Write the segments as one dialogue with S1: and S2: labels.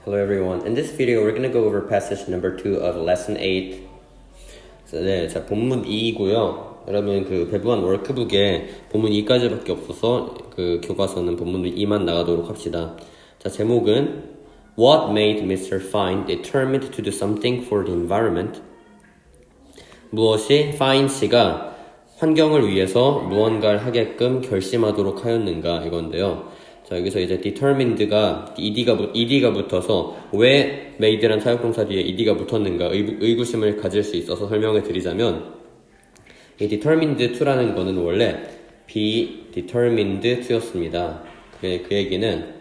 S1: Hello everyone. In this video, we're going to go over passage number 2 of lesson 8. 네, 자, 본문 2이고요. 여러분 그 배부한 워크북에 본문 2까지밖에 없어서 그 교과서는 본문 2만 나가도록 합시다. 자, 제목은 What made Mr. Fine determined to do something for the environment? 무엇이 Fine 씨가 환경을 위해서 무언가를 하게끔 결심하도록 하였는가 이건데요. 자, 여기서 이제 determined가 ed가 붙어서 왜 made란 사역동사 뒤에 ed가 붙었는가 의구심을 가질 수 있어서 설명을 드리자면 이 determined to라는 거는 원래 be determined to였습니다. 그 얘기는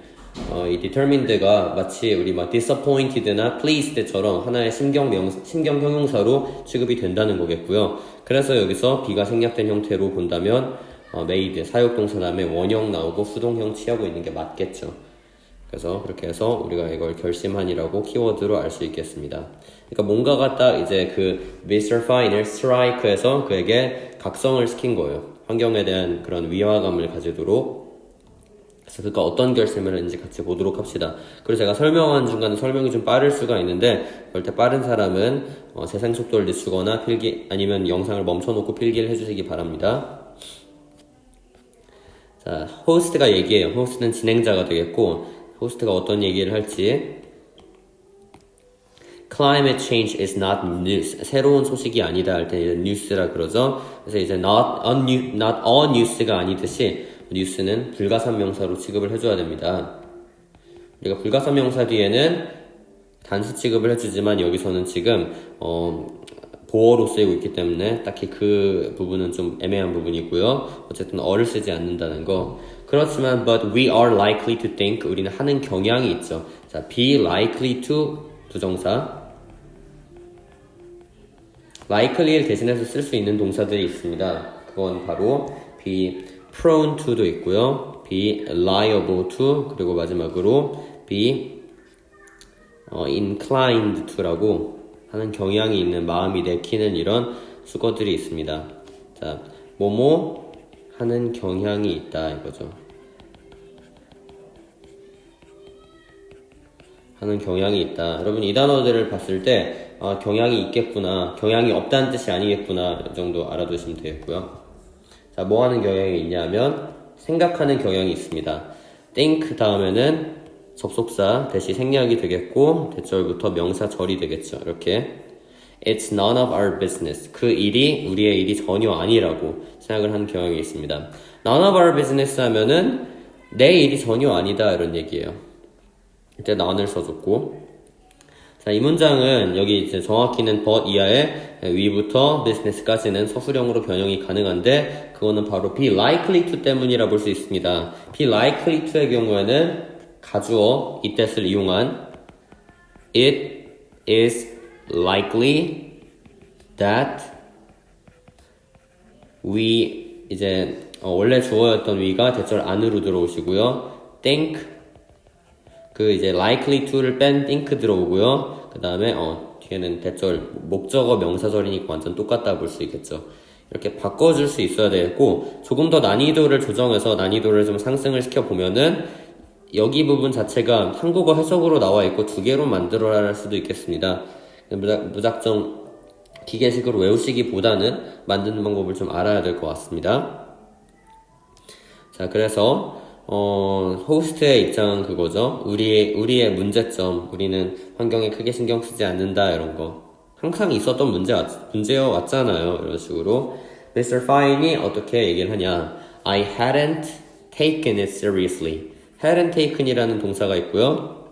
S1: 이 determined가 마치 우리 막 disappointed나 pleased처럼 하나의 신경 형용사로 취급이 된다는 거겠고요. 그래서 여기서 be가 생략된 형태로 본다면 made 사역동사 다음에 원형 나오고 수동형 취하고 있는 게 맞겠죠. 그래서 그렇게 해서 우리가 이걸 결심한이라고 키워드로 알 수 있겠습니다. 그러니까 뭔가가 딱 이제 그 Mr. Fine을 strike해서 그에게 각성을 시킨 거예요. 환경에 대한 그런 위화감을 가지도록. 그래서 그가 어떤 결심을 했는지 같이 보도록 합시다. 그리고 제가 설명한 중간에 설명이 좀 빠를 수가 있는데 그럴 때 빠른 사람은 재생 속도를 늦추거나 필기 아니면 영상을 멈춰놓고 필기를 해주시기 바랍니다. 자, 호스트가 얘기해요. 호스트는 진행자가 되겠고 호스트가 어떤 얘기를 할지. Climate change is not news. 새로운 소식이 아니다 할 때 news라 그러죠. 그래서 이제 not a news가 아니듯이 news는 불가산명사로 취급을 해줘야 됩니다. 우리가 불가산명사 뒤에는 단수 취급을 해주지만 여기서는 지금 보어로 쓰이고 있기 때문에 딱히 그 부분은 좀 애매한 부분이고요. 어쨌든 어를 쓰지 않는다는 거. 그렇지만 but we are likely to think 우리는 하는 경향이 있죠. 자, be likely to 부정사. likely를 대신해서 쓸 수 있는 동사들이 있습니다. 그건 바로 be prone to도 있고요. be liable to 그리고 마지막으로 be inclined to라고 하는 경향이 있는 마음이 내키는 이런 수거들이 있습니다. 자, 뭐뭐 하는 경향이 있다 이거죠. 하는 경향이 있다. 여러분 이 단어들을 봤을 때 경향이 있겠구나, 경향이 없다는 뜻이 아니겠구나 이 정도 알아두시면 되겠고요. 자, 뭐 하는 경향이 있냐면 생각하는 경향이 있습니다. think 다음에는 접속사 대시 생략이 되겠고 대절부터 명사 절이 되겠죠. 이렇게 It's none of our business. 그 일이 우리의 일이 전혀 아니라고 생각을 하는 경향이 있습니다. None of our business 하면은 내 일이 전혀 아니다 이런 얘기예요. 이때 none을 써줬고 자, 이 문장은 여기 이제 정확히는 but 이하에 위부터 business까지는 서술형으로 변형이 가능한데 그거는 바로 be likely to 때문이라 볼 수 있습니다. be likely to의 경우에는 가주어 itthat을 이용한 it is likely that we 이제 원래 주어였던 we가 대절 안으로 들어오시고요. think 그 이제 likely to를 뺀 think 들어오고요. 그 다음에 뒤에는 대절 목적어 명사절이니까 완전 똑같다 볼 수 있겠죠. 이렇게 바꿔줄 수 있어야 되겠고 조금 더 난이도를 조정해서 난이도를 좀 상승을 시켜보면은 여기 부분 자체가 한국어 해석으로 나와 있고 두 개로 만들어야 할 수도 있겠습니다. 무작정 기계식으로 외우시기보다는 만드는 방법을 좀 알아야 될 것 같습니다. 자, 그래서 호스트의 입장은 그거죠. 우리의 문제점, 우리는 환경에 크게 신경 쓰지 않는다 이런 거 항상 있었던 문제여 왔잖아요. 이런 식으로 Mr. Fine이 어떻게 얘기를 하냐. I hadn't taken it seriously. hadn't taken이라는 동사가 있고요.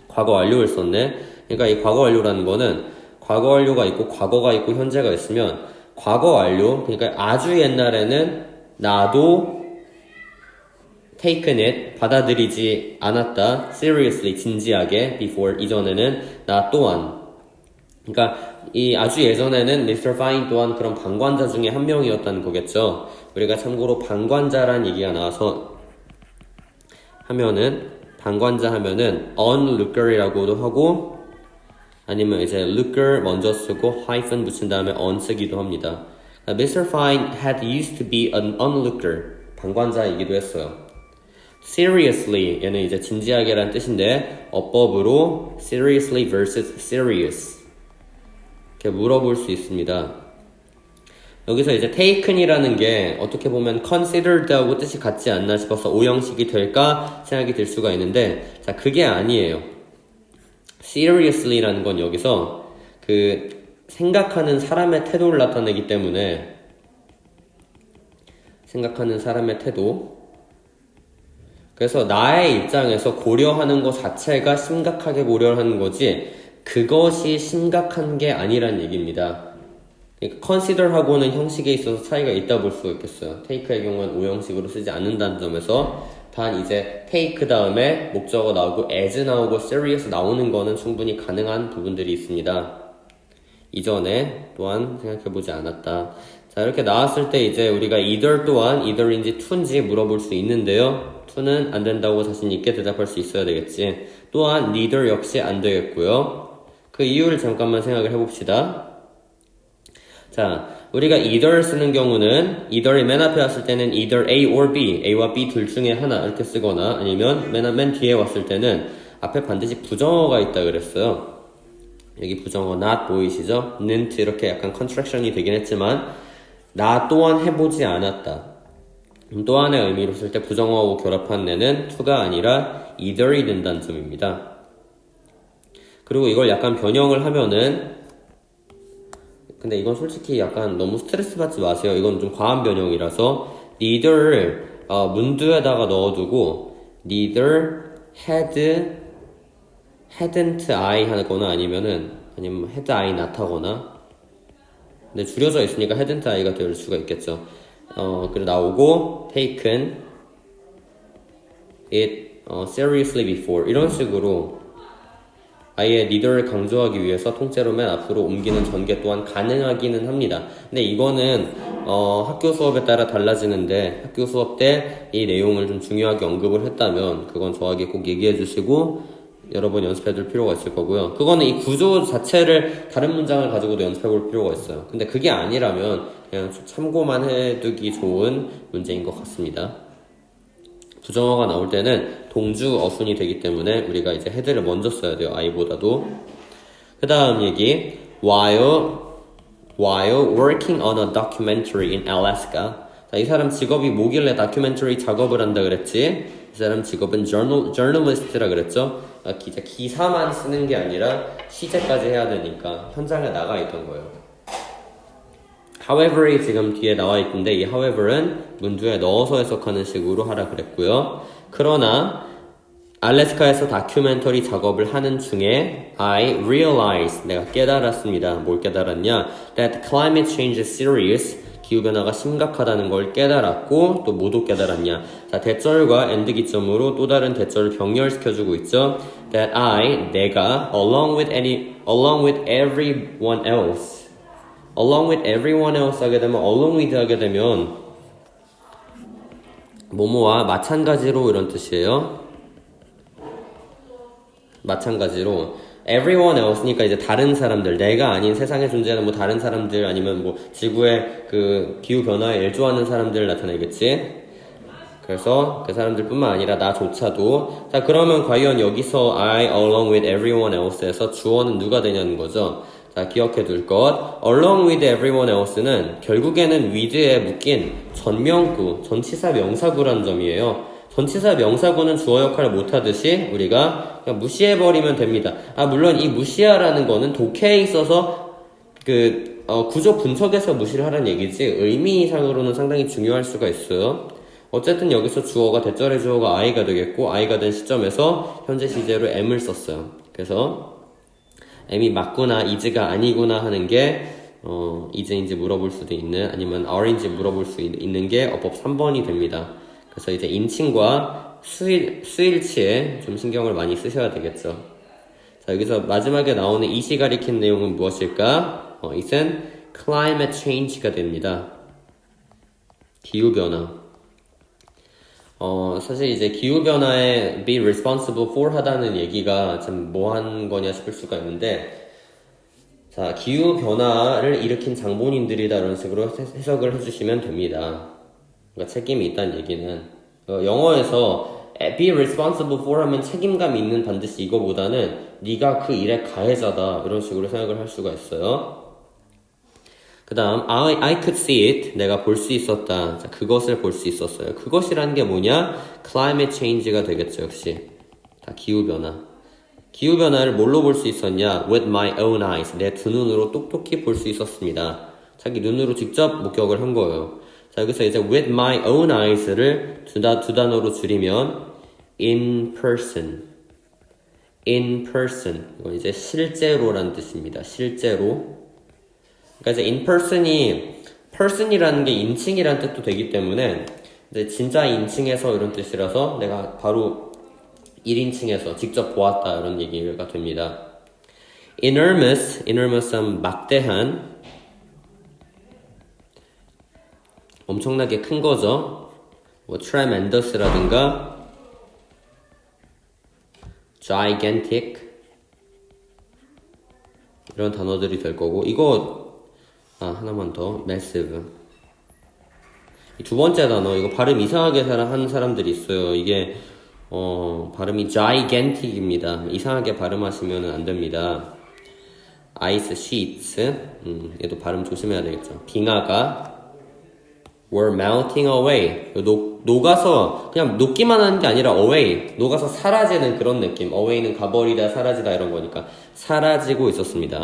S1: 과거 완료를 썼네. 그러니까 이 과거 완료라는 거는 과거 완료가 있고 과거가 있고 현재가 있으면 과거 완료, 그러니까 아주 옛날에는 나도 taken it, 받아들이지 않았다. seriously, 진지하게. before, 이전에는 나 또한. 그러니까 이 아주 예전에는 Mr. Fine 또한 그런 방관자 중에 한 명이었다는 거겠죠. 우리가 참고로 방관자란 얘기가 나와서 하면은 방관자 하면은 onlooker이라고도 하고 아니면 이제 looker 먼저 쓰고 hyphen 붙인 다음에 on 쓰기도 합니다. Mr. Fine had used to be an onlooker. 방관자이기도 했어요. seriously 얘는 이제 진지하게란 뜻인데 어법으로 seriously versus serious 이렇게 물어볼 수 있습니다. 여기서 이제 taken이라는 게 어떻게 보면 considered하고 뜻이 같지 않나 싶어서 오형식이 될까 생각이 들 수가 있는데 자 그게 아니에요. seriously라는 건 여기서 그 생각하는 사람의 태도를 나타내기 때문에 생각하는 사람의 태도 그래서 나의 입장에서 고려하는 것 자체가 심각하게 고려하는 거지 그것이 심각한 게 아니란 얘기입니다. 그러니까 consider하고는 형식에 있어서 차이가 있다 볼 수가 있겠어요. take의 경우는 오형식으로 쓰지 않는다는 점에서 단 이제 take 다음에 목적어 나오고 as 나오고 serious 나오는 거는 충분히 가능한 부분들이 있습니다. 이전에 또한 생각해보지 않았다. 자 이렇게 나왔을 때 이제 우리가 either 또한 either인지 to인지 물어볼 수 있는데요. to는 안 된다고 자신 있게 대답할 수 있어야 되겠지. 또한 neither 역시 안 되겠고요. 그 이유를 잠깐만 생각을 해봅시다. 자, 우리가 either 쓰는 경우는 either이 맨 앞에 왔을 때는 either A or B, A와 B 둘 중에 하나 이렇게 쓰거나 아니면 맨 뒤에 왔을 때는 앞에 반드시 부정어가 있다 그랬어요. 여기 부정어 not 보이시죠? 는't 이렇게 약간 컨트랙션이 되긴 했지만 나 또한 해보지 않았다. 또한의 의미로 쓸 때 부정어하고 결합한 내는 to가 아니라 either이 된다는 점입니다. 그리고 이걸 약간 변형을 하면은 근데 이건 솔직히 약간 너무 스트레스 받지 마세요. 이건 좀 과한 변형이라서 neither를 문두에다가 넣어두고 neither hadn't I 하거나 아니면 had I not 하거나 근데 줄여져 있으니까 hadn't I가 될 수가 있겠죠. 그래 나오고 taken it seriously before 이런 식으로 아예 neither를 강조하기 위해서 통째로 맨 앞으로 옮기는 전개 또한 가능하기는 합니다. 근데 이거는 학교 수업에 따라 달라지는데 학교 수업 때 이 내용을 좀 중요하게 언급을 했다면 그건 저에게 꼭 얘기해 주시고 여러 번 연습해 둘 필요가 있을 거고요. 그거는 이 구조 자체를 다른 문장을 가지고도 연습해 볼 필요가 있어요. 근데 그게 아니라면 그냥 참고만 해두기 좋은 문제인 것 같습니다. 부정어가 나올 때는 동주 어순이 되기 때문에 우리가 이제 헤드를 먼저 써야 돼요. I보다도. 그 다음 얘기 while working on a documentary in Alaska 자, 이 사람 직업이 뭐길래 다큐멘터리 작업을 한다 그랬지? 이 사람 직업은 journalist라 그랬죠? 기사만 쓰는 게 아니라 취재까지 해야 되니까 현장에 나가 있던 거예요. however이 지금 뒤에 나와 있는데 이 however은 문두에 넣어서 해석하는 식으로 하라 그랬고요. 그러나 알래스카에서 다큐멘터리 작업을 하는 중에 I realized 내가 깨달았습니다. 뭘 깨달았냐? That climate change is serious. 기후변화가 심각하다는 걸 깨달았고 또 뭐도 깨달았냐? 자 대절과 end 기점으로 또 다른 대절을 병렬시켜주고 있죠. That 내가 along with everyone else 하게 되면 along with 하게 되면 뭐뭐와 마찬가지로 이런 뜻이에요. 마찬가지로 everyone else니까 이제 다른 사람들 내가 아닌 세상에 존재하는 뭐 다른 사람들 아니면 뭐 지구의 그 기후변화에 일조하는 사람들을 나타내겠지. 그래서 그 사람들 뿐만 아니라 나조차도 자 그러면 과연 여기서 I along with everyone else에서 주어는 누가 되냐는 거죠. 자 기억해 둘 것 along with everyone else는 결국에는 with에 묶인 전명구 전치사 명사구라는 점이에요. 전치사 명사구는 주어 역할을 못하듯이 우리가 그냥 무시해버리면 됩니다. 물론 이 무시하라는 거는 독해에 있어서 구조 분석에서 무시를 하라는 얘기지 의미상으로는 상당히 중요할 수가 있어요. 어쨌든 여기서 주어가 대절의 주어가 I가 되겠고 I가 된 시점에서 현재 시제로 am을 썼어요. 그래서 am이 맞구나 is가 아니구나 하는 게 is인지 물어볼 수도 있는 아니면 are인지 물어볼 수 있는 게 어법 3번이 됩니다. 그래서 이제 인칭과 수일치에 좀 신경을 많이 쓰셔야 되겠죠. 자, 여기서 마지막에 나오는 이시 가리킨 내용은 무엇일까? 이것은 climate change가 됩니다. 기후변화. 사실 이제 기후변화에 be responsible for 하다는 얘기가 좀 뭐한 거냐 싶을 수가 있는데, 자, 기후변화를 일으킨 장본인들이다 이런 식으로 해석을 해주시면 됩니다. 그러니까 책임이 있다는 얘기는 영어에서 be responsible for 하면 책임감 있는 반드시 이거보다는 네가 그 일의 가해자다 이런 식으로 생각을 할 수가 있어요. 그 다음 I could see it 내가 볼 수 있었다. 자, 그것을 볼 수 있었어요. 그것이라는 게 뭐냐? climate change가 되겠죠. 역시 다 기후변화. 기후변화를 뭘로 볼 수 있었냐? with my own eyes 내 두 눈으로 똑똑히 볼 수 있었습니다. 자기 눈으로 직접 목격을 한 거예요. 자, 여기서 이제 with my own eyes를 두 단어로 줄이면 in person. 이건 이제 실제로라는 뜻입니다. 실제로. 그러니까 이제 in person이라는 게 인칭이라는 뜻도 되기 때문에 이제 진짜 인칭에서 이런 뜻이라서 내가 바로 1인칭에서 직접 보았다 이런 얘기가 됩니다. enormous은 막대한 엄청나게 큰 거죠. 뭐 tremendous라든가 gigantic 이런 단어들이 될 거고 이거 하나만 더 massive 이 두 번째 단어 이거 발음 이상하게 하는 사람들이 있어요. 이게 발음이 gigantic입니다. 이상하게 발음하시면 안 됩니다. ice sheets 얘도 발음 조심해야 되겠죠. 빙하가 were melting away 녹아서 그냥 녹기만 하는 게 아니라 away 녹아서 사라지는 그런 느낌. away는 가버리다 사라지다 이런 거니까 사라지고 있었습니다.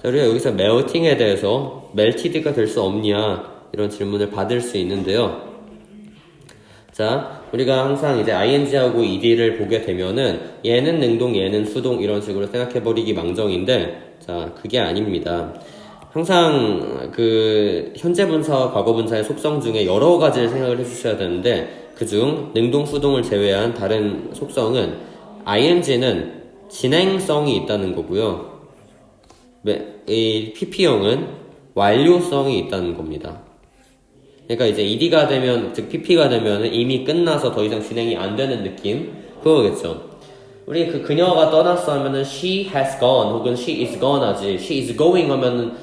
S1: 자, 우리가 여기서 melting에 대해서 melted가 될 수 없냐 이런 질문을 받을 수 있는데요. 자, 우리가 항상 이제 ing하고 ed를 보게 되면은 얘는 능동, 얘는 수동 이런 식으로 생각해버리기 망정인데 자, 그게 아닙니다. 항상 그 현재 분사와 과거 분사의 속성 중에 여러 가지를 생각을 해주셔야 되는데 그중 능동, 수동을 제외한 다른 속성은 ing는 진행성이 있다는 거고요. 이 pp형은 완료성이 있다는 겁니다. 그러니까 이제 ed가 되면 즉 pp가 되면 이미 끝나서 더 이상 진행이 안 되는 느낌 그거겠죠. 우리 그 그녀가 떠났어 하면은 she has gone 혹은 she is gone 하지 she is going 하면은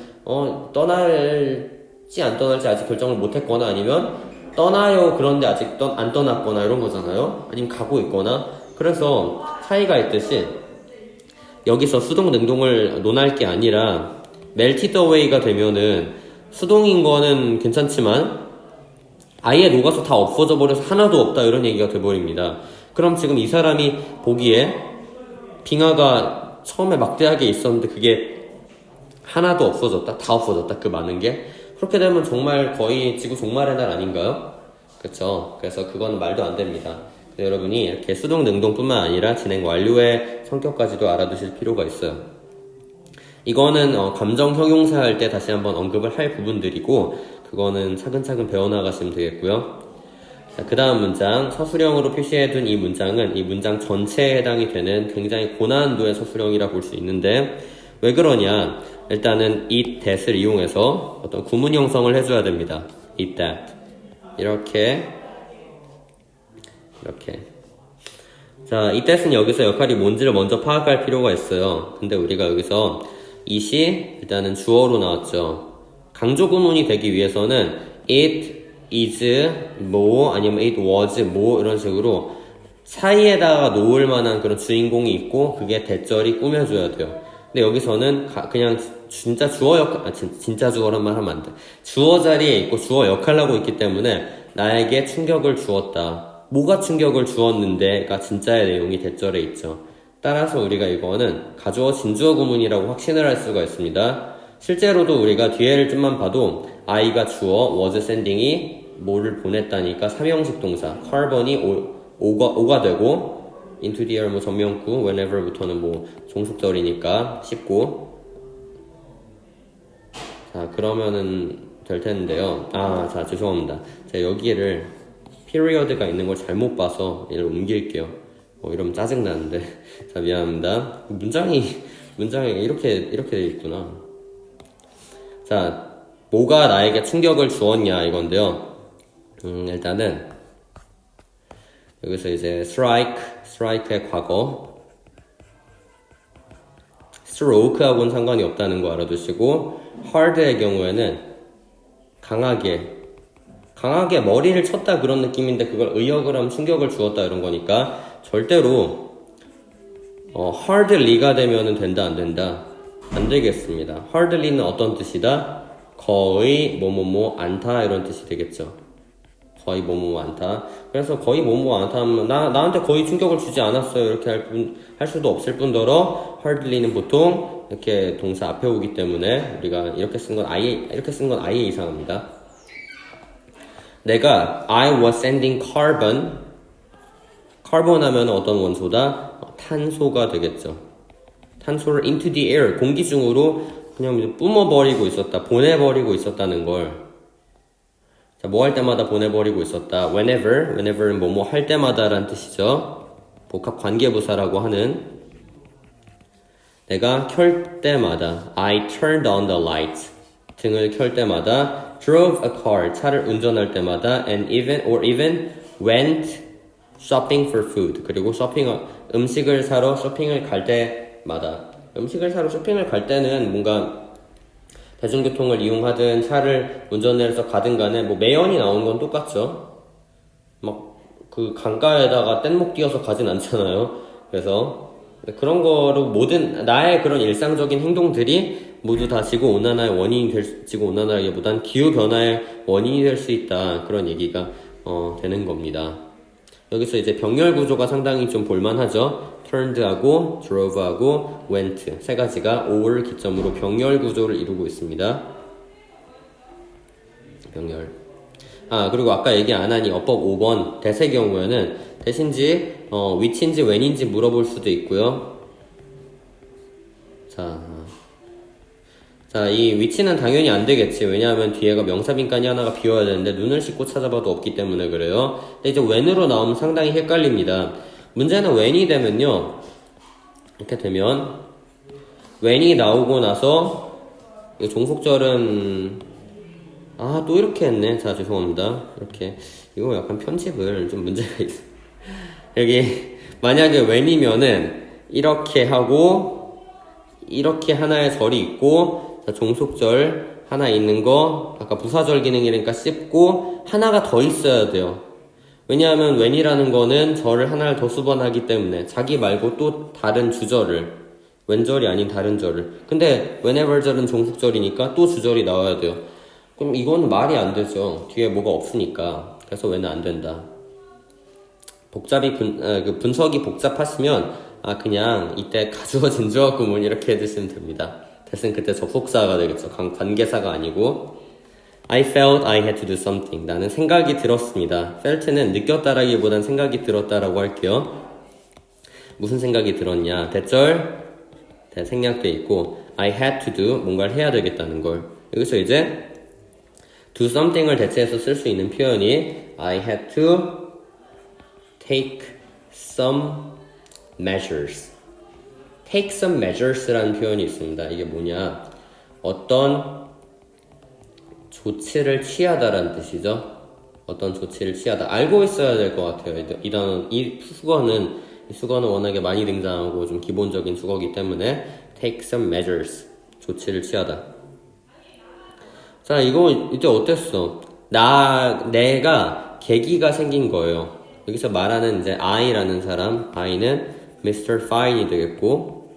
S1: 떠날지 안 떠날지 아직 결정을 못 했거나 아니면 떠나요 그런데 아직 안 떠났거나 이런 거잖아요. 아니면 가고 있거나 그래서 차이가 있듯이 여기서 수동 능동을 논할 게 아니라 melted away가 되면은 수동인 거는 괜찮지만 아예 녹아서 다 없어져 버려서 하나도 없다 이런 얘기가 돼버립니다. 그럼 지금 이 사람이 보기에 빙하가 처음에 막대하게 있었는데 그게 하나도 없어졌다? 다 없어졌다? 그 많은 게? 그렇게 되면 정말 거의 지구 종말의 날 아닌가요? 그쵸? 그래서 그건 말도 안 됩니다. 여러분이 이렇게 수동 능동뿐만 아니라 진행 완료의 성격까지도 알아두실 필요가 있어요. 이거는 감정 형용사 할 때 다시 한번 언급을 할 부분들이고 그거는 차근차근 배워나가시면 되겠고요. 자, 그 다음 문장 서술형으로 표시해둔 이 문장은 이 문장 전체에 해당이 되는 굉장히 고난도의 서술형이라 볼 수 있는데 왜 그러냐? 일단은 it, that을 이용해서 어떤 구문 형성을 해줘야 됩니다. it, that 이렇게 자, it, that은 여기서 역할이 뭔지를 먼저 파악할 필요가 있어요. 근데 우리가 여기서 it이 일단은 주어로 나왔죠. 강조 구문이 되기 위해서는 it is 뭐 아니면 it was 뭐 이런 식으로 사이에다가 놓을 만한 그런 주인공이 있고 그게 대절이 꾸며줘야 돼요. 근데 여기서는 그냥 진짜 주어 역할, 진짜 주어란 말 하면 안 돼. 주어 자리에 있고 주어 역할을 하고 있기 때문에 나에게 충격을 주었다. 뭐가 충격을 주었는데가 진짜의 내용이 대절에 있죠. 따라서 우리가 이거는 가주어 진주어 구문이라고 확신을 할 수가 있습니다. 실제로도 우리가 뒤에를 좀만 봐도 I가 주어, was sending이 뭐를 보냈다니까 삼형식 동사 carbon이 오가 되고 into the air 뭐 전명구 whenever부터는 뭐 종속절이니까 쉽고 자 그러면은 될 텐데요. 자 죄송합니다. 제가 여기를 period가 있는 걸 잘못 봐서 얘를 옮길게요. 이러면 짜증나는데 자 미안합니다. 문장이 이렇게 돼 있구나. 자 뭐가 나에게 충격을 주었냐 이건데요. 일단은 여기서 이제 strike의 과거 stroke하고는 상관이 없다는 거 알아두시고 hard의 경우에는 강하게 강하게 머리를 쳤다 그런 느낌인데 그걸 의역을 하면 충격을 주었다 이런 거니까 절대로 hardly가 되면은 된다 안 된다? 안 되겠습니다. hardly는 어떤 뜻이다? 거의 뭐뭐뭐 않다 이런 뜻이 되겠죠. 거의 뭐뭐뭐 않다. 그래서 거의 뭐뭐뭐 않다 하면 나한테 거의 충격을 주지 않았어요 이렇게 할 수도 없을 뿐더러 hardly는 보통 이렇게 동사 앞에 오기 때문에 우리가 이렇게 쓴 건 아예 이상합니다. 내가 I was sending carbon 하면 어떤 원소다? 탄소가 되겠죠. 탄소를 into the air 공기 중으로 그냥 뿜어버리고 있었다, 보내버리고 있었다는 걸. 자, 뭐 할 때마다 보내버리고 있었다. whenever는 뭐뭐 할 때마다라는 뜻이죠. 복합 관계부사라고 하는. 내가 켤 때마다 I turned on the light 등을 켤 때마다 drove a car 차를 운전할 때마다 and even went shopping for food 그리고 음식을 사러 쇼핑을 갈 때마다 음식을 사러 쇼핑을 갈 때는 뭔가 대중교통을 이용하든 차를 운전해서 가든 간에 뭐 매연이 나오는 건 똑같죠. 막 그 강가에다가 뗏목 띄어서 가진 않잖아요. 그래서 그런 거로 모든 나의 그런 일상적인 행동들이 모두 다 지구온난화의 원인이 지구온난화라기보단 기후변화의 원인이 될 수 있다. 그런 얘기가 되는 겁니다. 여기서 이제 병렬 구조가 상당히 좀 볼만하죠. turned하고 drove하고 went 세 가지가 o를 기점으로 병렬 구조를 이루고 있습니다. 병렬. 그리고 아까 얘기 안 하니 어법 5번 대세 경우에는 대신지 which인지 when인지 물어볼 수도 있고요. 자, 이 which는 당연히 안 되겠지. 왜냐하면 뒤에가 명사빈칸이 하나가 비워야 되는데 눈을 씻고 찾아봐도 없기 때문에 그래요. 근데 이제 when으로 나오면 상당히 헷갈립니다. 문제는 when이 되면요. 이렇게 되면 when이 나오고 나서 이 종속절은 또 이렇게 했네. 자, 죄송합니다. 이렇게 이거 약간 편집을 좀 문제가 있어. 여기 만약에 when이면은 이렇게 하고 이렇게 하나의 절이 있고 자, 종속절 하나 있는 거 아까 부사절 기능이니까 씹고 하나가 더 있어야 돼요. 왜냐하면 when이라는 거는 절을 하나를 더 수반하기 때문에 자기 말고 또 다른 주절을 왼절이 아닌 다른 절을 근데 whenever 절은 종속절이니까 또 주절이 나와야 돼요. 그럼 이건 말이 안 되죠. 뒤에 뭐가 없으니까. 그래서 when은 안 된다. 분석이 복잡하시면 그냥 이때 가주어진 주어 구문 이렇게 해주시면 됩니다. 대신 그때 접속사가 되겠죠. 관계사가 아니고 I felt I had to do something. 나는 생각이 들었습니다. felt는 느꼈다라기보단 생각이 들었다라고 할게요. 무슨 생각이 들었냐. 대절 생략돼 있고 I had to do 뭔가를 해야 되겠다는 걸. 여기서 이제 do something을 대체해서 쓸 수 있는 표현이 I had to take some measures. take some measures라는 표현이 있습니다. 이게 뭐냐? 어떤 조치를 취하다라는 뜻이죠. 어떤 조치를 취하다. 알고 있어야 될 것 같아요. 이 수거는 워낙에 많이 등장하고 좀 기본적인 수거이기 때문에 take some measures. 조치를 취하다. 자, 이거 이제 어땠어? 내가 계기가 생긴 거예요. 여기서 말하는 이제 I라는 사람, I는 Mr. Fine이 되겠고,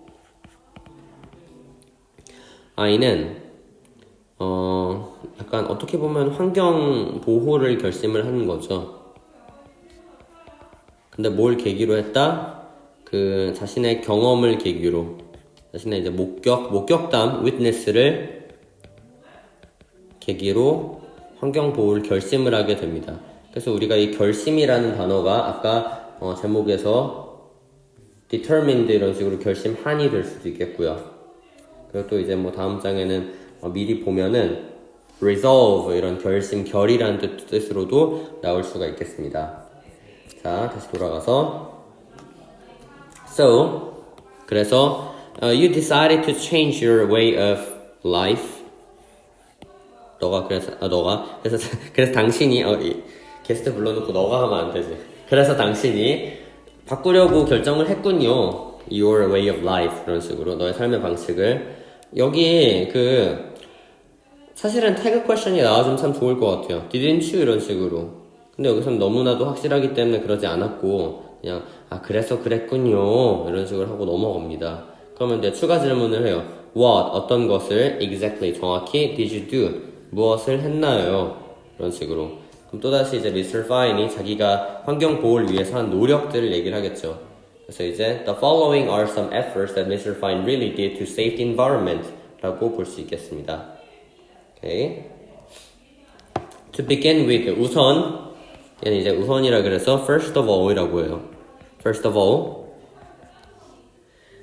S1: I는 약간 어떻게 보면 환경 보호를 결심을 하는 거죠. 근데 뭘 계기로 했다? 그 자신의 경험을 계기로, 자신의 이제 목격담, witness를 계기로 환경 보호를 결심을 하게 됩니다. 그래서 우리가 이 결심이라는 단어가 아까 제목에서 determined 이런 식으로 결심한이 될 수도 있겠고요. 그리고 또 이제 뭐 다음 장에는 미리 보면은 resolve 이런 결이라는 뜻으로도 나올 수가 있겠습니다. 자, 다시 돌아가서 그래서 you decided to change your way of life. 그래서 당신이 게스트 불러놓고 너가 하면 안 되지. 그래서 당신이 바꾸려고 결정을 했군요. Your way of life 이런 식으로 너의 삶의 방식을. 여기 사실은 태그 퀘션이 나와주면 참 좋을 것 같아요. Didn't you? 이런 식으로. 근데 여기서는 너무나도 확실하기 때문에 그러지 않았고 그냥 그래서 그랬군요 이런 식으로 하고 넘어갑니다. 그러면 이제 추가 질문을 해요. What? 어떤 것을 exactly 정확히 did you do? 무엇을 했나요? 이런 식으로. 그럼 또다시 이제 Mr. Fine이 자기가 환경 보호를 위해서 한 노력들을 얘기를 하겠죠. 그래서 이제 The following are some efforts that Mr. Fine really did to save the environment 라고 볼 수 있겠습니다. Okay. To begin with, 우선 얘는 이제 우선이라 그래서 first of all 이라고 해요. First of all,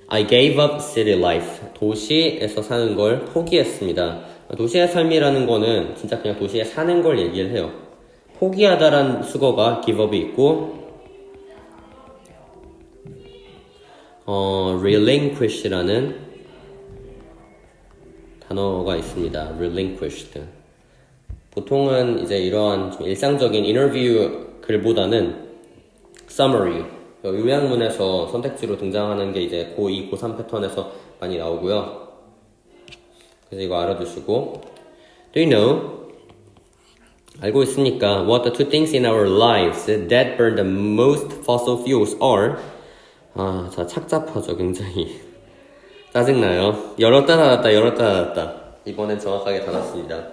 S1: I gave up city life. 도시에서 사는 걸 포기했습니다. 도시의 삶이라는 거는 진짜 그냥 도시에 사는 걸 얘기를 해요. 포기하다란 수거가 give up이 있고 relinquish라는 단어가 있습니다. relinquished. 보통은 이제 이러한 좀 일상적인 인터뷰 글보다는 summary, 요약문에서 선택지로 등장하는 게 이제 고2, 고3 패턴에서 많이 나오고요. 그래서 이거 알아두시고 Do you know? 알고 있습니까? What the two things in our lives that burn the most fossil fuels are? 자, 착잡하죠, 굉장히. 짜증나요. 열었다 닫았다, 열었다 닫았다. 이번엔 정확하게 닫았습니다.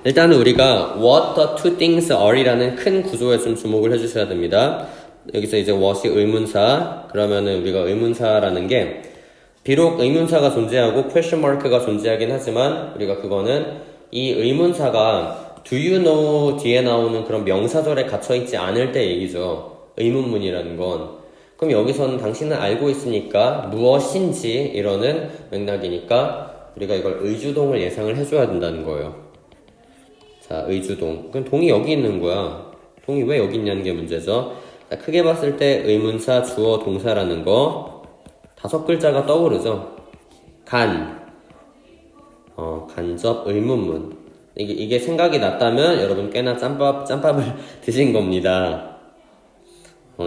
S1: 일단은 우리가 what the two things are 이라는 큰 구조에 좀 주목을 해주셔야 됩니다. 여기서 이제 what이 의문사, 그러면은 우리가 의문사라는 게 비록 의문사가 존재하고 question mark가 존재하긴 하지만 우리가 그거는 이 의문사가 do you know 뒤에 나오는 그런 명사절에 갇혀있지 않을 때 얘기죠. 의문문이라는 건. 그럼 여기서는 당신은 알고 있으니까 무엇인지 이러는 맥락이니까 우리가 이걸 의주동을 예상을 해줘야 된다는 거예요. 자, 의주동. 그럼 동이 여기 있는 거야. 동이 왜 여기 있냐는 게 문제죠. 자, 크게 봤을 때 의문사, 주어, 동사라는 거 5글자가 떠오르죠. 간접, 의문문. 이게 생각이 났다면 여러분 꽤나 짬밥을 드신 겁니다.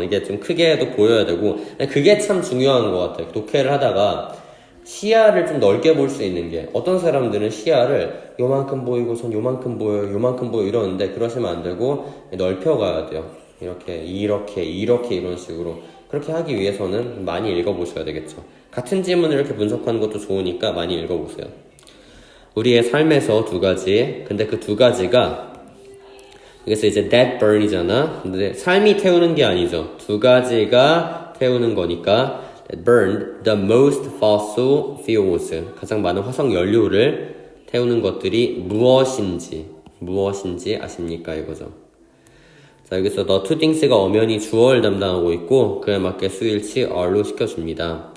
S1: 이게 좀 크게도 보여야 되고 그게 참 중요한 것 같아요. 독해를 하다가 시야를 좀 넓게 볼 수 있는 게 어떤 사람들은 시야를 요만큼 보이고 전 요만큼 보여요 요만큼 보여 이러는데 그러시면 안 되고 넓혀가야 돼요. 이렇게 이런 식으로 그렇게 하기 위해서는 많이 읽어보셔야 되겠죠. 같은 지문을 이렇게 분석하는 것도 좋으니까 많이 읽어보세요. 우리의 삶에서 두 가지, 근데 그 두 가지가 그래서 이제 that burn이잖아. 근데 삶이 태우는 게 아니죠. 두 가지가 태우는 거니까 that burned the most fossil fuels. 가장 많은 화석 연료를 태우는 것들이 무엇인지 아십니까? 이거죠. 자, 여기서 the two things가 엄연히 주어를 담당하고 있고 그에 맞게 수일치 are로 시켜줍니다.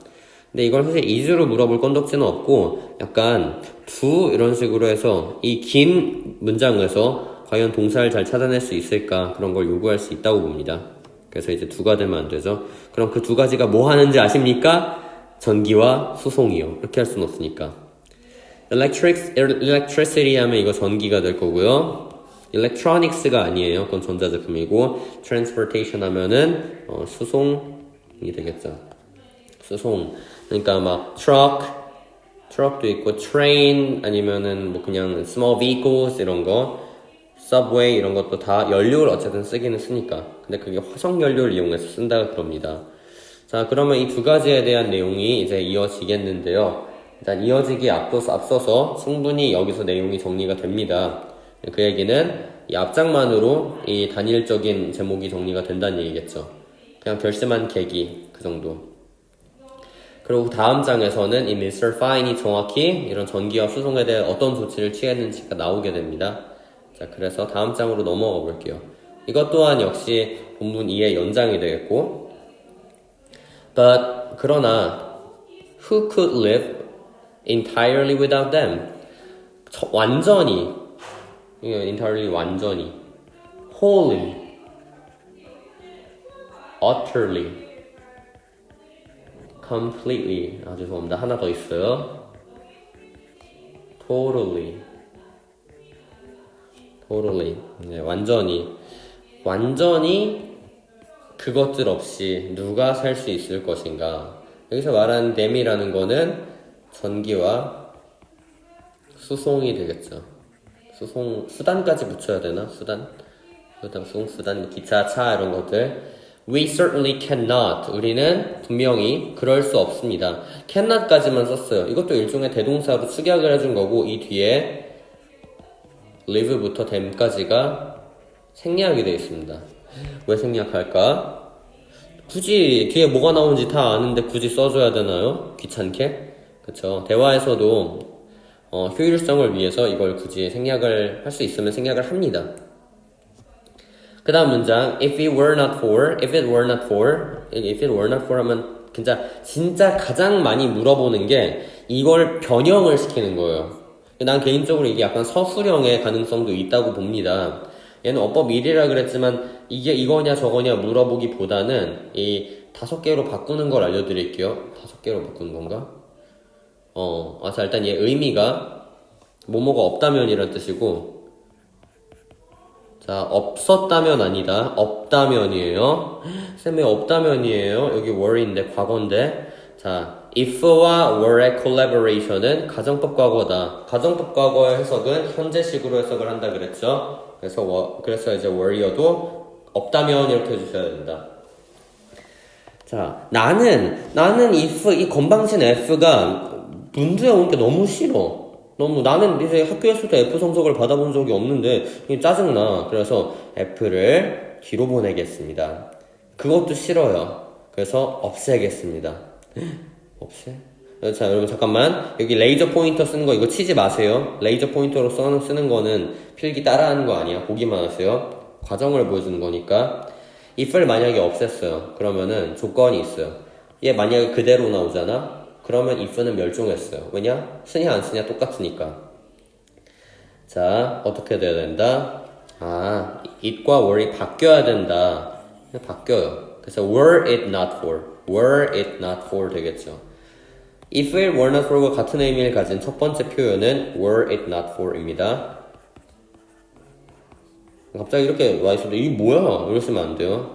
S1: 근데 이걸 사실 is로 물어볼 건덕지는 없고 약간 do 이런 식으로 해서 이 긴 문장에서 과연 동사를 잘 찾아낼 수 있을까 그런 걸 요구할 수 있다고 봅니다. 그래서 이제 두가 되면 안 되죠. 그럼 그 두 가지가 뭐 하는지 아십니까? 전기와 수송이요. 이렇게 할 수는 없으니까. electricity 하면 이거 전기가 될 거고요. electronics가 아니에요. 그건 전자제품이고 transportation 하면은 수송이 되겠죠. 수송. 그러니까 막 트럭도 있고 train 아니면은 뭐 그냥 small vehicles 이런 거 subway 이런 것도 다 연료를 어쨌든 쓰기는 쓰니까. 근데 그게 화석 연료를 이용해서 쓴다 그럽니다. 자, 그러면 이 두 가지에 대한 내용이 이제 이어지겠는데요. 일단 이어지기 앞서서 충분히 여기서 내용이 정리가 됩니다. 그 얘기는 이 앞장만으로 이 단일적인 제목이 정리가 된다는 얘기겠죠. 그냥 결심한 계기 그 정도. 그리고 다음 장에서는 이 Mr. Fine이 정확히 이런 전기와 수송에 대해 어떤 조치를 취했는지가 나오게 됩니다. 자, 그래서 다음 장으로 넘어가 볼게요. 이것 또한 역시 본문 2의 연장이 되겠고 그러나 who could live entirely without them? 완전히 entirely 완전히 wholly utterly completely 죄송합니다. 하나 더 있어요. totally 네, 완전히 그것들 없이 누가 살 수 있을 것인가. 여기서 말하는 them이라는 거는 전기와 수송이 되겠죠. 수단까지 붙여야 되나? 수단, 수단, 기차, 차 이런 것들. We certainly cannot. 우리는 분명히 그럴 수 없습니다. cannot까지만 썼어요. 이것도 일종의 대동사로 축약을 해준 거고 이 뒤에 live부터 them까지가 생략이 되어 있습니다. 왜 생략할까? 굳이 뒤에 뭐가 나오는지 다 아는데 굳이 써줘야 되나요? 귀찮게? 그쵸. 대화에서도 효율성을 위해서 이걸 굳이 생략을 할 수 있으면 생략을 합니다. 그 다음 문장 if it were not for 하면 진짜 가장 많이 물어보는 게 이걸 변형을 시키는 거예요. 난 개인적으로 이게 약간 서술형의 가능성도 있다고 봅니다. 얘는 어법 1이라 그랬지만 이게 이거냐 저거냐 물어보기보다는 이 5개로 바꾸는 걸 알려드릴게요. 5개로 바꾸는 건가? 자 일단 얘 의미가 뭐뭐가 없다면이란 뜻이고 자, 없었다면 아니다. 없다면이에요. 쌤이 없다면이에요. 여기 were인데, 과거인데. 자, if와 were의 collaboration은 가정법 과거다. 가정법 과거의 해석은 현재식으로 해석을 한다 그랬죠. 그래서 이제 were여도 없다면 이렇게 해주셔야 된다. 자, 나는 if, 이 건방진 f가 문제에 오는 게 너무 싫어. 나는 이제 학교에서도 F 성적을 받아본 적이 없는데 짜증나. 그래서 F를 뒤로 보내겠습니다. 그것도 싫어요. 그래서 없애겠습니다. 없애? 자 여러분 잠깐만 여기 레이저 포인터 쓰는 거 이거 치지 마세요. 레이저 포인터로 쓰는 거는 필기 따라하는 거 아니야. 보기만 하세요. 과정을 보여주는 거니까. if를 만약에 없앴어요. 그러면은 조건이 있어요. 얘 만약에 그대로 나오잖아. 그러면 if는 멸종했어요. 왜냐? 쓰냐 안 쓰냐 똑같으니까. 자, 어떻게 돼야 된다? it과 were이 바뀌어야 된다. 바뀌어요. 그래서 were it not for 되겠죠. if it were not for과 같은 의미를 가진 첫 번째 표현은 were it not for입니다. 갑자기 이렇게 와있어도 이게 뭐야? 이러시면 안 돼요.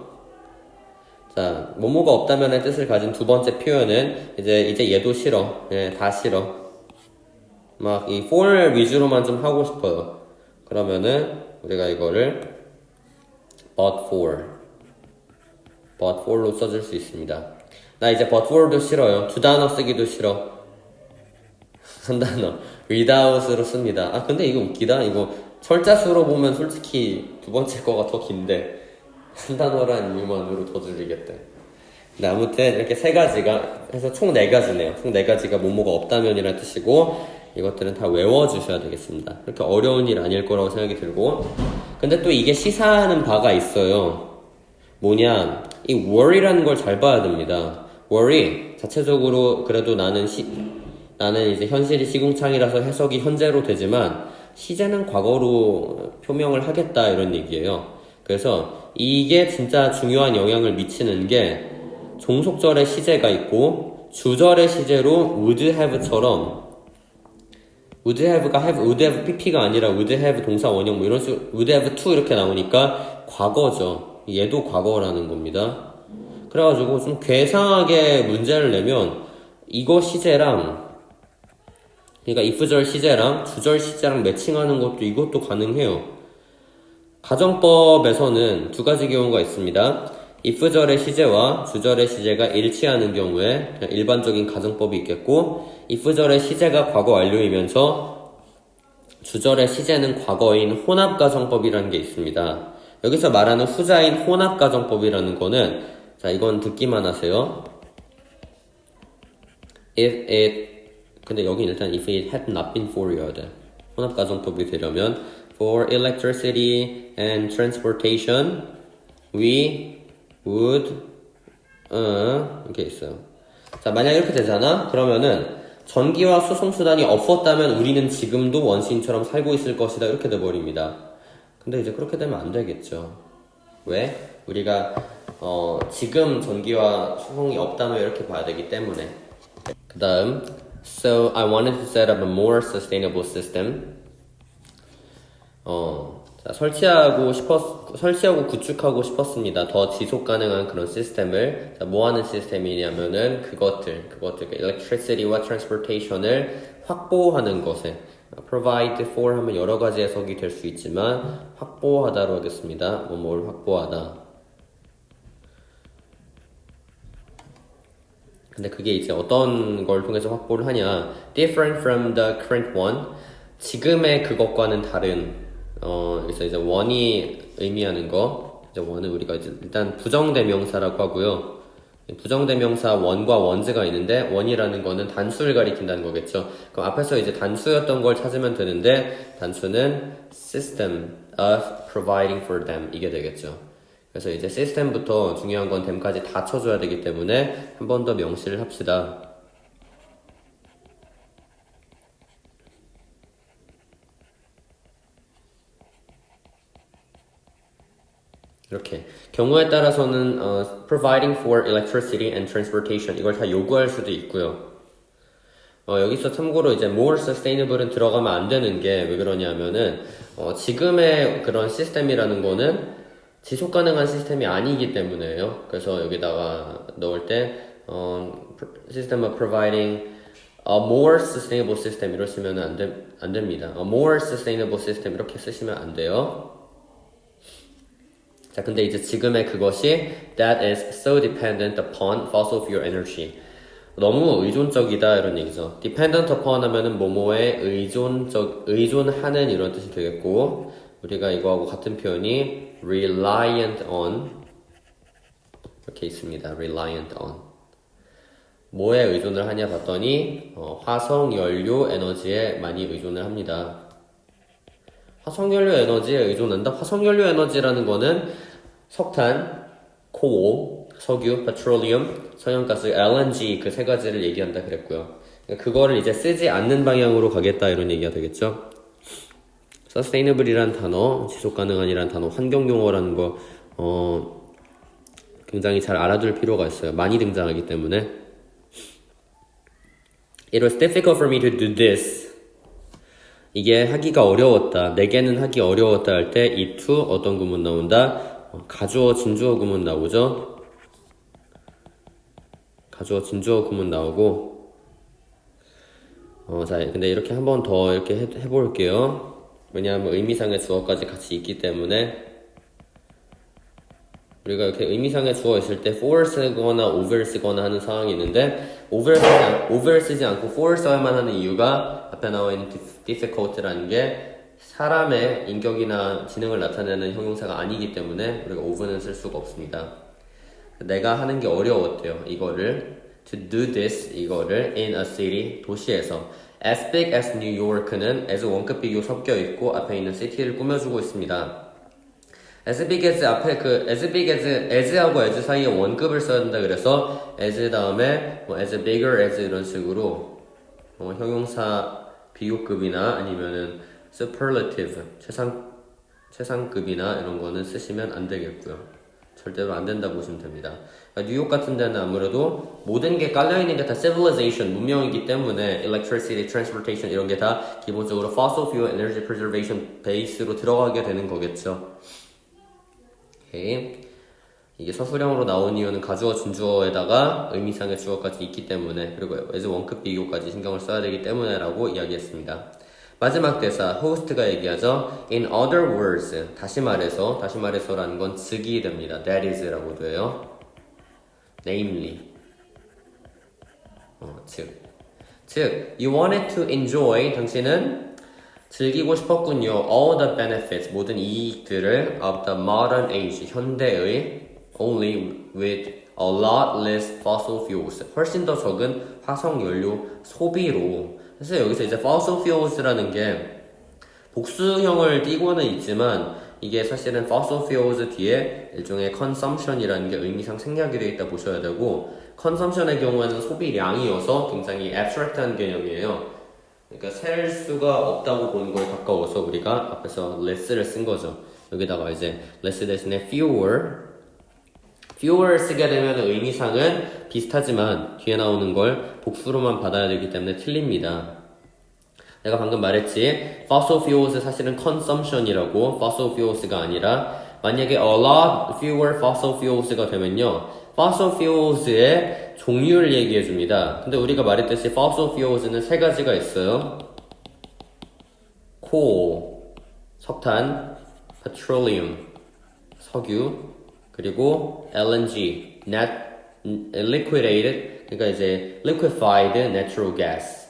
S1: 자, 뭐뭐가 없다면의 뜻을 가진 두 번째 표현은 이제 얘도 싫어. 다 싫어. 막 이 for 위주로만 좀 하고 싶어요. 그러면은 우리가 이거를 but for로 써줄 수 있습니다. 나 이제 but for도 싫어요. 두 단어 쓰기도 싫어. 한 단어 without으로 씁니다. 근데 이거 웃기다. 이거 철자수로 보면 솔직히 두 번째 거가 더 긴데 한 단어란 이유만으로 더 줄이겠대. 근데 아무튼 이렇게 세 가지가 해서 총 4가지네요. 총 4가지가 뭐뭐가 없다면이라는 뜻이고 이것들은 다 외워주셔야 되겠습니다. 그렇게 어려운 일 아닐 거라고 생각이 들고 근데 또 이게 시사하는 바가 있어요. 뭐냐 이 worry라는 걸 잘 봐야 됩니다. worry 자체적으로 그래도 나는 이제 현실이 시궁창이라서 해석이 현재로 되지만 시제는 과거로 표명을 하겠다 이런 얘기예요. 그래서 이게 진짜 중요한 영향을 미치는 게 종속절의 시제가 있고 주절의 시제로 would have처럼 would have pp가 아니라 would have 동사 원형 뭐 이런 식으로 would have to 이렇게 나오니까 과거죠. 얘도 과거라는 겁니다. 그래가지고 좀 괴상하게 문제를 내면 이거 시제랑 그러니까 if절 시제랑 주절 시제랑 매칭하는 것도 이것도 가능해요. 가정법에서는 두 가지 경우가 있습니다. if절의 시제와 주절의 시제가 일치하는 경우에 그냥 일반적인 가정법이 있겠고 if절의 시제가 과거 완료이면서 주절의 시제는 과거인 혼합가정법이라는 게 있습니다. 여기서 말하는 후자인 혼합가정법이라는 거는 자 이건 듣기만 하세요. 근데 여기 일단 if it had not been for여야 돼. 혼합가정법이 되려면 for electricity and transportation we would 이렇게 있어요. 자 만약 이렇게 되잖아. 그러면은 전기와 수송수단이 없었다면 우리는 지금도 원시인처럼 살고 있을 것이다 이렇게 돼버립니다. 근데 이제 그렇게 되면 안 되겠죠. 왜? 우리가 지금 전기와 수송이 없다면 이렇게 봐야 되기 때문에. 그 다음 So I wanted to set up a more sustainable system. 자, 설치하고 구축하고 싶었습니다. 더 지속 가능한 그런 시스템을. 자, 뭐 하는 시스템이냐면은 그것들, electricity와 transportation을 확보하는 것에. provide for 하면 여러 가지 해석이 될 수 있지만 확보하다로 하겠습니다. 뭐뭘 확보하다. 근데 그게 이제 어떤 걸 통해서 확보를 하냐? different from the current one. 지금의 그것과는 다른. 그래서 이제 one이 의미하는 거. 이제 one은 우리가 이제 일단 부정대명사라고 하고요. 부정대명사 one과 ones가 있는데 one이라는 거는 단수를 가리킨다는 거겠죠. 그럼 앞에서 이제 단수였던 걸 찾으면 되는데 단수는 system of providing for them 이게 되겠죠. 그래서 이제 시스템부터 중요한 건 them까지 다 쳐줘야 되기 때문에 한 번 더 명시를 합시다. 이렇게 경우에 따라서는 providing for electricity and transportation 이걸 다 요구할 수도 있고요. 여기서 참고로 이제 more sustainable은 들어가면 안 되는 게 왜 그러냐면은 지금의 그런 시스템이라는 거는 지속 가능한 시스템이 아니기 때문에요. 그래서 여기다가 넣을 때 system of providing a more sustainable system 이러시면 안 됩니다. a more sustainable system 이렇게 쓰시면 안 돼요. 자, 근데 이제 지금의 그것이 that is so dependent upon fossil fuel energy. 너무 의존적이다 이런 얘기죠. dependent upon 하면은 뭐뭐에 의존하는 이런 뜻이 되겠고 우리가 이거하고 같은 표현이 reliant on 이렇게 있습니다. reliant on 뭐에 의존을 하냐 봤더니 화석 연료 에너지에 많이 의존을 합니다. 화석연료 에너지에 의존한다? 화석연료 에너지라는 거는 석탄, coal, 석유, petroleum, 천연가스, LNG 그 세 가지를 얘기한다 그랬고요. 그거를 이제 쓰지 않는 방향으로 가겠다 이런 얘기가 되겠죠. sustainable이란 단어, 지속가능한이란 단어, 환경용어라는 거 굉장히 잘 알아둘 필요가 있어요. 많이 등장하기 때문에. It was difficult for me to do this. 이게 하기가 어려웠다. 내게는 하기 어려웠다 할 때 이 to 어떤 구문 나온다? 가주어 진주어 구문 나오죠. 가주어 진주어 구문 나오고 자 근데 이렇게 한 번 더 이렇게 해볼게요. 왜냐하면 의미상의 주어까지 같이 있기 때문에 우리가 이렇게 의미상의 주어 있을 때 for 쓰거나 over 쓰거나 하는 상황이 있는데 over 쓰지 않고 for 써야만 하는 이유가 앞에 나와 있는 difficult라는 게 사람의 인격이나 지능을 나타내는 형용사가 아니기 때문에 우리가 over는 쓸 수가 없습니다. 내가 하는 게 어려웠대요. 이거를 to do this 이거를 in a city do시에서 as big as New York는 as 원급 비교 섞여 있고 앞에 있는 city를 꾸며주고 있습니다. as big as 앞에 그 as big as하고 as 사이에 원급을 써야 된다 그래서 as 다음에 뭐 as bigger as 이런 식으로 형용사 비교급이나 아니면은 superlative 최상급이나 이런 거는 쓰시면 안 되겠고요. 절대로 안 된다고 보시면 됩니다. 그러니까 뉴욕 같은 데는 아무래도 모든 게 깔려있는 게 다 civilization, 문명이기 때문에 electricity, transportation 이런 게 다 기본적으로 fossil fuel energy preservation 베이스로 들어가게 되는 거겠죠. 오케이. 이게 서술형으로 나온 이유는 가주어, 준주어에다가 의미상의 주어까지 있기 때문에 그리고 as 원급 비교까지 신경을 써야 되기 때문에 라고 이야기했습니다. 마지막 대사, 호스트가 얘기하죠. In other words, 다시 말해서라는 건 즉이 됩니다. That is라고도 해요. Namely. 즉, you wanted to enjoy, 당신은 즐기고 싶었군요. All the benefits, 모든 이익들을 of the modern age, 현대의 only with a lot less fossil fuels, 훨씬 더 적은 화석연료 소비로 그래서 여기서 이제 fossil fuels라는 게 복수형을 띄고는 있지만 이게 사실은 fossil fuels 뒤에 일종의 consumption이라는 게 의미상 생략이 되어 있다 보셔야 되고 consumption의 경우에는 소비량이어서 굉장히 abstract한 개념이에요. 그러니까 셀 수가 없다고 보는 거에 가까워서 우리가 앞에서 less를 쓴 거죠. 여기다가 이제 less 대신에 fewer 쓰게 되면 의미상은 비슷하지만 뒤에 나오는 걸 복수로만 받아야 되기 때문에 틀립니다. 내가 방금 말했지 fossil fuels 사실은 consumption이라고 fossil fuels가 아니라 만약에 a lot fewer fossil fuels가 되면요 fossil fuels의 종류를 얘기해 줍니다. 근데 우리가 말했듯이 fossil fuels는 세 가지가 있어요. coal, 석탄, petroleum, 석유, 그리고 LNG, liquidated, 그러니까 이제 liquefied natural gas,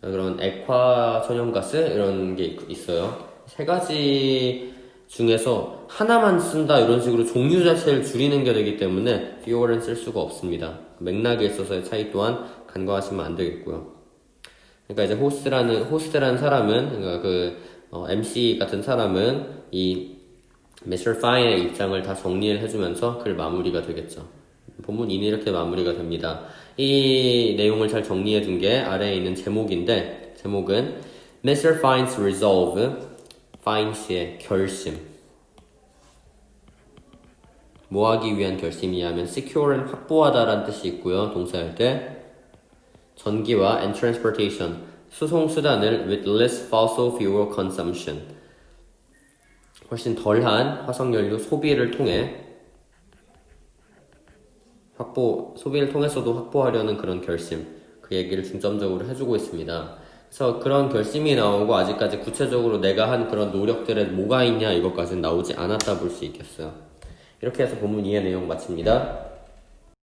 S1: 그런 액화 천연가스 이런 게 있어요. 세 가지 중에서 하나만 쓴다 이런 식으로 종류 자체를 줄이는 게 되기 때문에 fewer는 쓸 수가 없습니다. 맥락에 있어서의 차이 또한 간과하시면 안 되겠고요. 그러니까 이제 호스트라는 사람은, 그러니까 MC 같은 사람은 이 Mr. Fine의 입장을 다 정리를 해주면서 글 마무리가 되겠죠. 본문이 이렇게 마무리가 됩니다. 이 내용을 잘 정리해둔 게 아래에 있는 제목인데, 제목은 Mr. Fine's Resolve, Fine 씨의 결심. 뭐 하기 위한 결심이냐면 secure는 확보하다라는 뜻이 있고요. 동사할 때 전기와 and transportation, 수송 수단을 with less fossil fuel consumption, 훨씬 덜한 화석연료 소비를 통해 소비를 통해서도 확보하려는 그런 결심, 그 얘기를 중점적으로 해주고 있습니다. 그래서 그런 결심이 나오고 아직까지 구체적으로 내가 한 그런 노력들에 뭐가 있냐 이것까지는 나오지 않았다 볼 수 있겠어요. 이렇게 해서 본문 2의 내용 마칩니다.